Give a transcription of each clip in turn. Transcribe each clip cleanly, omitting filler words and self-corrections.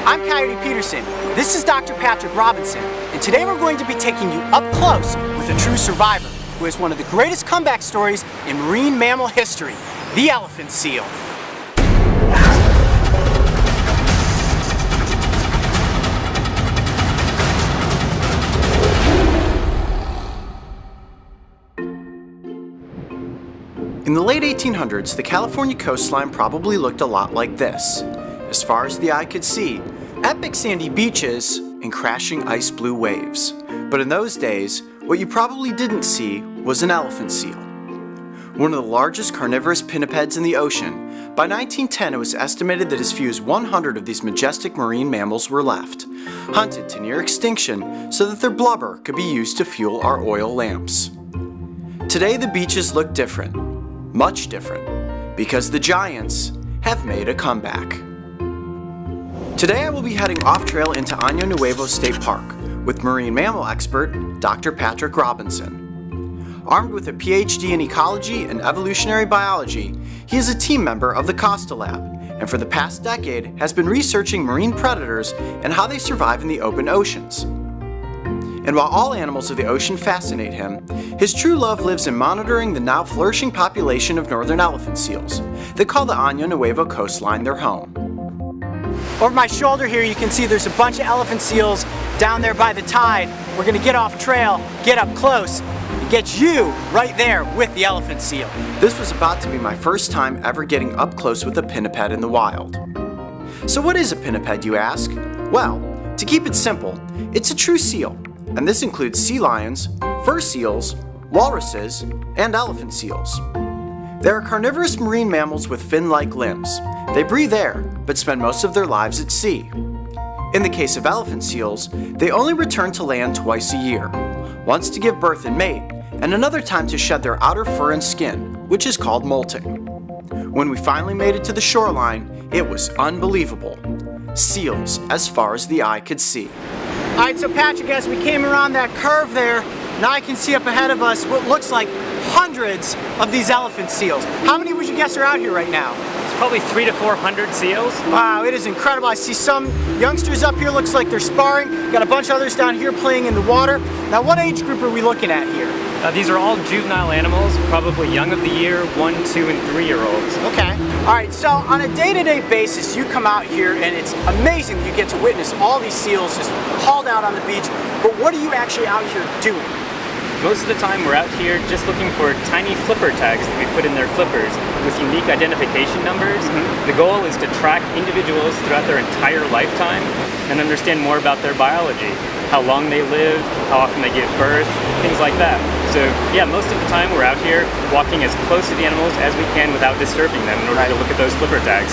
I'm Coyote Peterson. This is Dr. Patrick Robinson, and today we're going to be taking you up close with a true survivor who has one of the greatest comeback stories in marine mammal history, the elephant seal. In the late 1800s, the California coastline probably looked a lot like this. As far as the eye could see, epic sandy beaches and crashing ice blue waves. But in those days, what you probably didn't see was an elephant seal. One of the largest carnivorous pinnipeds in the ocean, by 1910 it was estimated that as few as 100 of these majestic marine mammals were left, hunted to near extinction so that their blubber could be used to fuel our oil lamps. Today the beaches look different, much different, because the giants have made a comeback. Today I will be heading off-trail into Año Nuevo State Park with marine mammal expert Dr. Patrick Robinson. Armed with a PhD in ecology and evolutionary biology, he is a team member of the Costa Lab, and for the past decade has been researching marine predators and how they survive in the open oceans. And while all animals of the ocean fascinate him, his true love lives in monitoring the now flourishing population of northern elephant seals that call the Año Nuevo coastline their home. Over my shoulder here you can see there's a bunch of elephant seals down there by the tide. We're going to get off trail, get up close, and get you right there with the elephant seal. This was about to be my first time ever getting up close with a pinniped in the wild. So what is a pinniped, you ask? Well, to keep it simple, it's a true seal, and this includes sea lions, fur seals, walruses, and elephant seals. They are carnivorous marine mammals with fin-like limbs. They breathe air, but spend most of their lives at sea. In the case of elephant seals, they only return to land twice a year, once to give birth and mate, and another time to shed their outer fur and skin, which is called molting. When we finally made it to the shoreline, it was unbelievable. Seals as far as the eye could see. Alright, so Patrick, as we came around that curve there, now I can see up ahead of us what looks like hundreds of these elephant seals. How many would you guess are out here right now? Probably 300 to 400 seals. Wow, it is incredible. I see some youngsters up here, looks like they're sparring. Got a bunch of others down here playing in the water. Now, what age group are we looking at here? These are all juvenile animals, probably young of the year, 1, 2, and 3-year-olds. Okay. All right, so on a day-to-day basis, you come out here and it's amazing that you get to witness all these seals just hauled out on the beach. But what are you actually out here doing? Most of the time we're out here just looking for tiny flipper tags that we put in their flippers with unique identification numbers. The goal is to track individuals throughout their entire lifetime and understand more about their biology, how long they live, how often they give birth, things like that. So yeah, most of the time we're out here walking as close to the animals as we can without disturbing them in order to look at those flipper tags.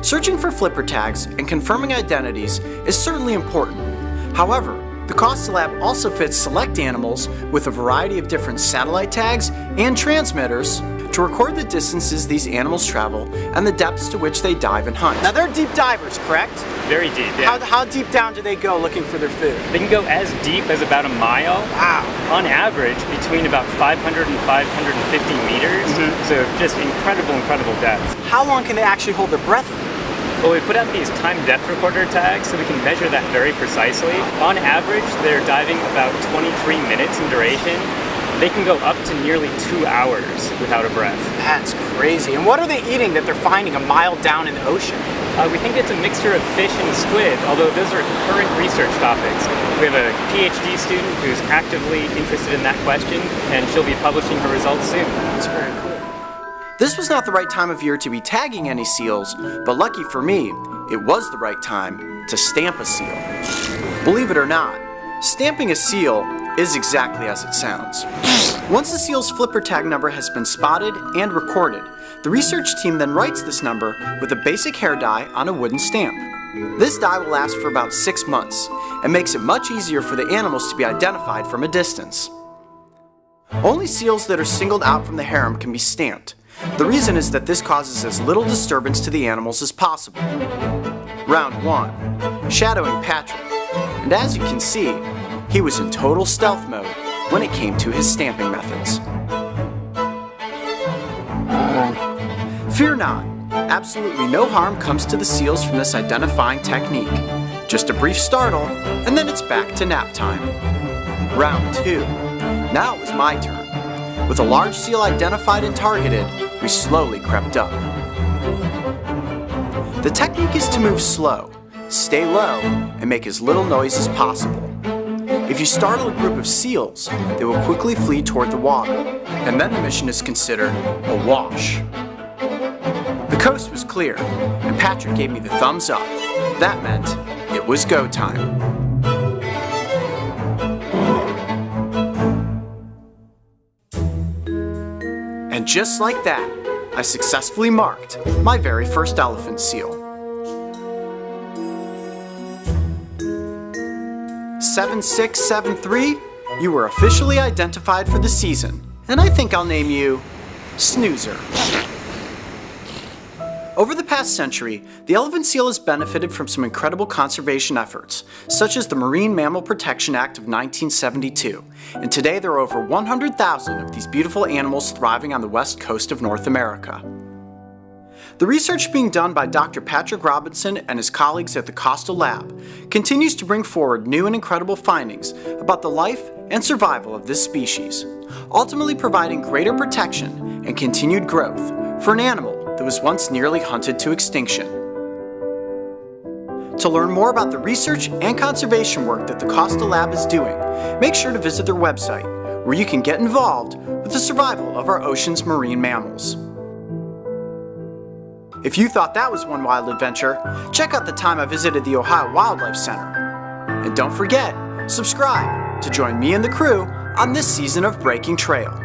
Searching for flipper tags and confirming identities is certainly important. However, the Costa Lab also fits select animals with a variety of different satellite tags and transmitters to record the distances these animals travel and the depths to which they dive and hunt. Now they're deep divers, correct? Very deep, yeah. How deep down do they go looking for their food? They can go as deep as about a mile. Wow. On average, between about 500 and 550 meters. So just incredible depths. How long can they actually hold their breath? Well, we put out these time depth recorder tags so we can measure that very precisely. On average, they're diving about 23 minutes in duration. They can go up to nearly 2 hours without a breath. That's crazy. And what are they eating that they're finding a mile down in the ocean? We think it's a mixture of fish and squid, although those are current research topics. We have a PhD student who's actively interested in that question, and she'll be publishing her results soon. That's very cool. This was not the right time of year to be tagging any seals, but lucky for me, it was the right time to stamp a seal. Believe it or not, stamping a seal is exactly as it sounds. Once the seal's flipper tag number has been spotted and recorded, the research team then writes this number with a basic hair dye on a wooden stamp. This dye will last for about 6 months and makes it much easier for the animals to be identified from a distance. Only seals that are singled out from the harem can be stamped. The reason is that this causes as little disturbance to the animals as possible. Round 1. Shadowing Patrick. And as you can see, he was in total stealth mode when it came to his stamping methods. Fear not, absolutely no harm comes to the seals from this identifying technique. Just a brief startle, and then it's back to nap time. Round 2. Now it was my turn. With a large seal identified and targeted, we slowly crept up. The technique is to move slow, stay low, and make as little noise as possible. If you startle a group of seals, they will quickly flee toward the water, and then the mission is considered a wash. The coast was clear, and Patrick gave me the thumbs up. That meant it was go time. And just like that, I successfully marked my very first elephant seal. 7673, you were officially identified for the season, and I think I'll name you Snoozer. Over the past century, the elephant seal has benefited from some incredible conservation efforts, such as the Marine Mammal Protection Act of 1972, and today there are over 100,000 of these beautiful animals thriving on the west coast of North America. The research being done by Dr. Patrick Robinson and his colleagues at the Costa Lab continues to bring forward new and incredible findings about the life and survival of this species, ultimately providing greater protection and continued growth for an animal that was once nearly hunted to extinction. To learn more about the research and conservation work that the Costa Lab is doing, make sure to visit their website, where you can get involved with the survival of our ocean's marine mammals. If you thought that was one wild adventure, check out the time I visited the Ohio Wildlife Center. And don't forget, subscribe to join me and the crew on this season of Breaking Trail.